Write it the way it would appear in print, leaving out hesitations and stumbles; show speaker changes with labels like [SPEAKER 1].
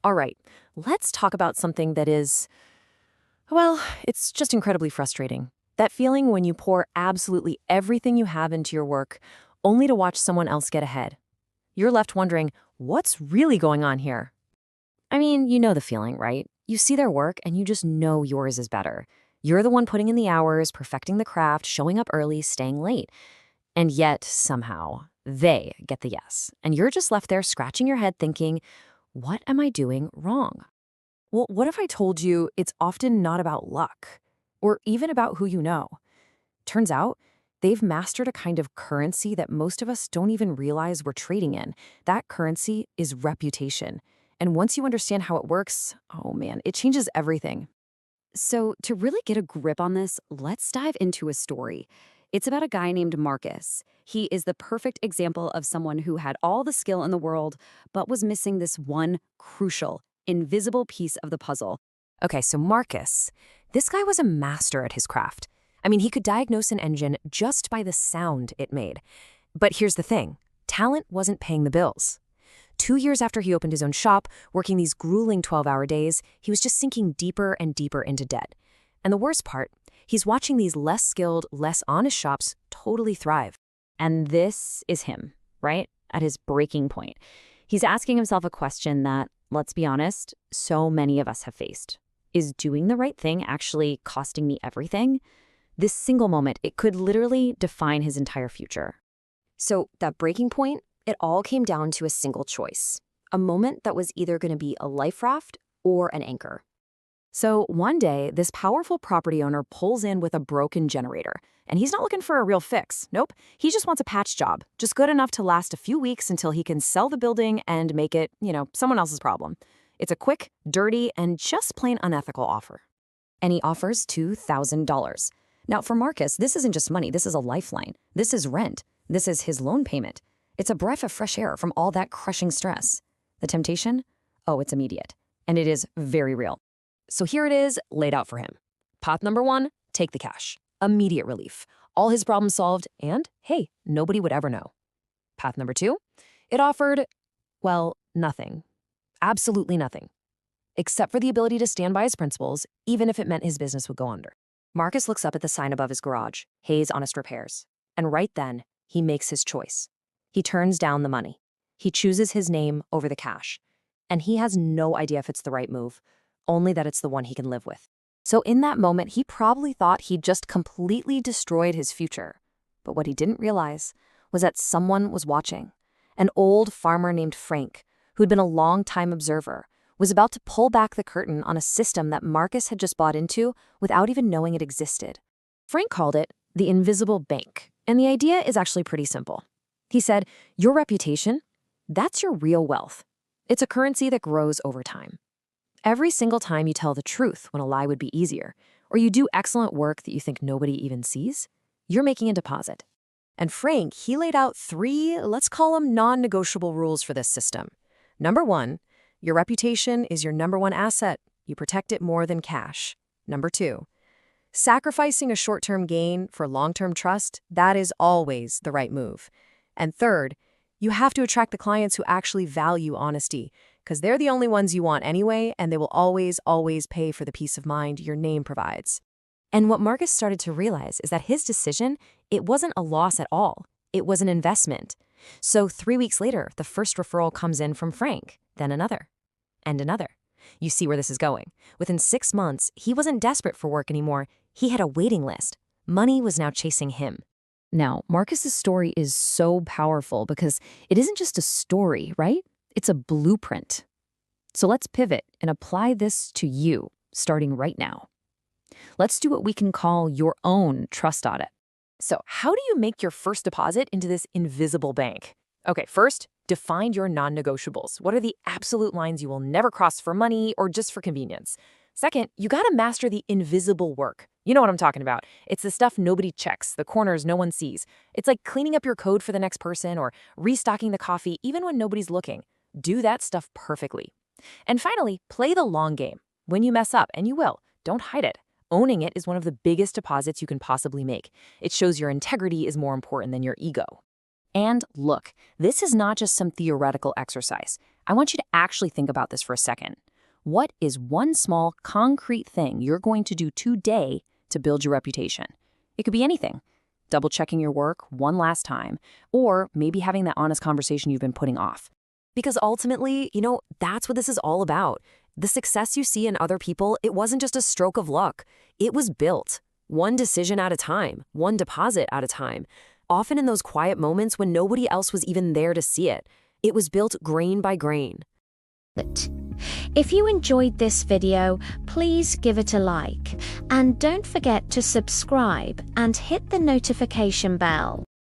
[SPEAKER 1] All right, let's talk about something that is, well, it's just incredibly frustrating. That feeling when you pour absolutely everything you have into your work, only to watch someone else get ahead. You're left wondering, what's really going on here? I mean, you know the feeling, right? You see their work and you just know yours is better. You're the one putting in the hours, perfecting the craft, showing up early, staying late. And yet, somehow, they get the yes. And you're just left there scratching your head thinking, what am I doing wrong? Well, what if I told you it's often not about luck or even about who you know? Turns out, they've mastered a kind of currency that most of us don't even realize we're trading in. That currency is reputation. And once you understand how it works, oh man, it changes everything.
[SPEAKER 2] So, to really get a grip on this, let's dive into a story. It's about a guy named Marcus. He is the perfect example of someone who had all the skill in the world, but was missing this one crucial, invisible piece of the puzzle.
[SPEAKER 1] Okay, so Marcus, this guy was a master at his craft. I mean, he could diagnose an engine just by the sound it made. But here's the thing, talent wasn't paying the bills. 2 years after he opened his own shop, working these grueling 12-hour days, he was just sinking deeper and deeper into debt. And the worst part, he's watching these less skilled, less honest shops totally thrive.
[SPEAKER 2] And this is him, right? At his breaking point. He's asking himself a question that, let's be honest, so many of us have faced. Is doing the right thing actually costing me everything? This single moment, it could literally define his entire future.
[SPEAKER 3] So that breaking point, it all came down to a single choice. A moment that was either going to be a life raft or an anchor.
[SPEAKER 1] So one day, this powerful property owner pulls in with a broken generator. And he's not looking for a real fix. Nope. He just wants a patch job, just good enough to last a few weeks until he can sell the building and make it, someone else's problem. It's a quick, dirty, and just plain unethical offer. And he offers $2,000. Now, for Marcus, this isn't just money. This is a lifeline. This is rent. This is his loan payment. It's a breath of fresh air from all that crushing stress. The temptation? Oh, it's immediate. And it is very real. So here it is, laid out for him. Path number 1, take the cash. Immediate relief. All his problems solved, and hey, nobody would ever know. Path number 2, it offered, well, nothing. Absolutely nothing. Except for the ability to stand by his principles, even if it meant his business would go under. Marcus looks up at the sign above his garage, Hayes Honest Repairs. And right then, he makes his choice. He turns down the money. He chooses his name over the cash. And he has no idea if it's the right move, only that it's the one he can live with. So in that moment, he probably thought he'd just completely destroyed his future. But what he didn't realize was that someone was watching. An old farmer named Frank, who'd been a long-time observer, was about to pull back the curtain on a system that Marcus had just bought into without even knowing it existed. Frank called it the invisible bank, and the idea is actually pretty simple. He said, your reputation, that's your real wealth. It's a currency that grows over time. Every single time you tell the truth when a lie would be easier, or you do excellent work that you think nobody even sees, you're making a deposit. And Frank, he laid out 3, let's call them non-negotiable rules for this system. Number 1, your reputation is your number 1 asset. You protect it more than cash. Number 2, sacrificing a short-term gain for long-term trust, that is always the right move. And third, you have to attract the clients who actually value honesty, because they're the only ones you want anyway, and they will always, always pay for the peace of mind your name provides. And what Marcus started to realize is that his decision, it wasn't a loss at all. It was an investment. So 3 weeks later, the first referral comes in from Frank, then another, and another. You see where this is going. Within 6 months, he wasn't desperate for work anymore. He had a waiting list. Money was now chasing him. Now, Marcus's story is so powerful because it isn't just a story, right? It's a blueprint. So let's pivot and apply this to you, starting right now. Let's do what we can call your own trust audit. So how do you make your first deposit into this invisible bank? Okay, first, define your non-negotiables. What are the absolute lines you will never cross for money or just for convenience? Second, you gotta master the invisible work. You know what I'm talking about. It's the stuff nobody checks, the corners no one sees. It's like cleaning up your code for the next person or restocking the coffee even when nobody's looking. Do that stuff perfectly. And finally, play the long game. When you mess up, and you will, don't hide it. Owning it is one of the biggest deposits you can possibly make. It shows your integrity is more important than your ego. And look, this is not just some theoretical exercise. I want you to actually think about this for a second. What is one small, concrete thing you're going to do today to build your reputation? It could be anything. Double-checking your work one last time, or maybe having that honest conversation you've been putting off.
[SPEAKER 3] Because ultimately, that's what this is all about. The success you see in other people, it wasn't just a stroke of luck. It was built, one decision at a time, one deposit at a time, often in those quiet moments when nobody else was even there to see it. It was built grain by grain.
[SPEAKER 4] If you enjoyed this video, please give it a like. And don't forget to subscribe and hit the notification bell.